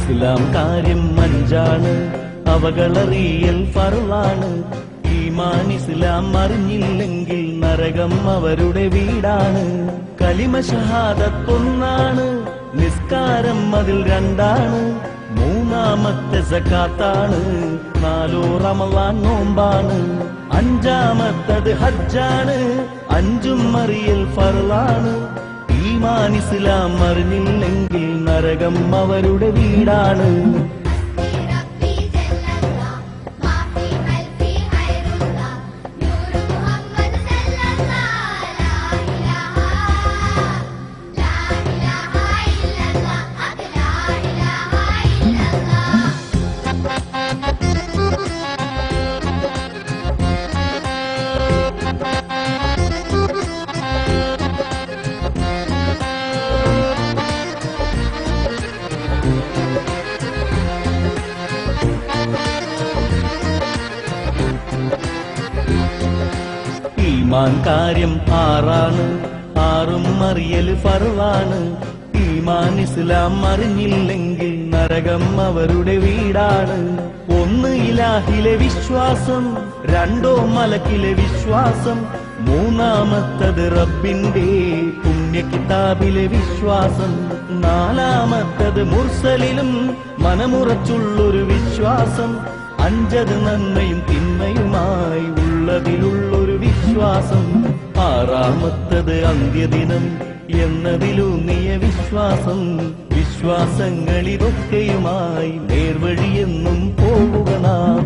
ഇസ്ലാം കാര്യം അഞ്ചാണ്, അവകളറിയൽ ഫർളാണ്. ഈമാൻ ഇസ്ലാം അറിഞ്ഞില്ലെങ്കിൽ നരകം അവരുടെ വീടാണ്. കലിമ ഷഹാദത്ത് ഒന്നാണ്, നിസ്കാരം അതിൽ രണ്ടാണ്. മൂന്നാമത്തെ സകാത്താണ്, നാലോ റമളാൻ നോമ്പാണ്. അഞ്ചാമത്തത് ഹജ്ജാണ്, അഞ്ചും അറിയൽ ഫർളാണ്. ഈമാൻ ഇസ്ലാം അറിഞ്ഞില്ലെങ്കിൽ നരകം അവരുടെ വീടാണ്. ഈമാൻ കാര്യം ആറാണ്, ആറും അറിയൽ ഫർളാണ്. ഈമാൻ ഇസ്ലാം അറിഞ്ഞില്ലെങ്കിൽ നരകം അവരുടെ വീടാണ്. ഒന്ന് ഇലാഹിലെ വിശ്വാസം, രണ്ടോ മലക്കിലെ വിശ്വാസം. മൂന്നാമത്തത് റബ്ബിന്റെ പുണ്യ കിതാബിലെ വിശ്വാസം. നാലാമത്തത് മുർസലിലും മനമുറച്ചുള്ളൊരു വിശ്വാസം. അഞ്ചത് നന്മയും തിന്മയുമായി ഉള്ളതിലുള്ളൊരു വിശ്വാസം. ആറാമത്തത് അന്ത്യദിനം എന്നതിലൂന്നിയ വിശ്വാസം. വിശ്വാസങ്ങളിതൊക്കെയുമായി നേർവഴിയെന്നും പോവുക നാം.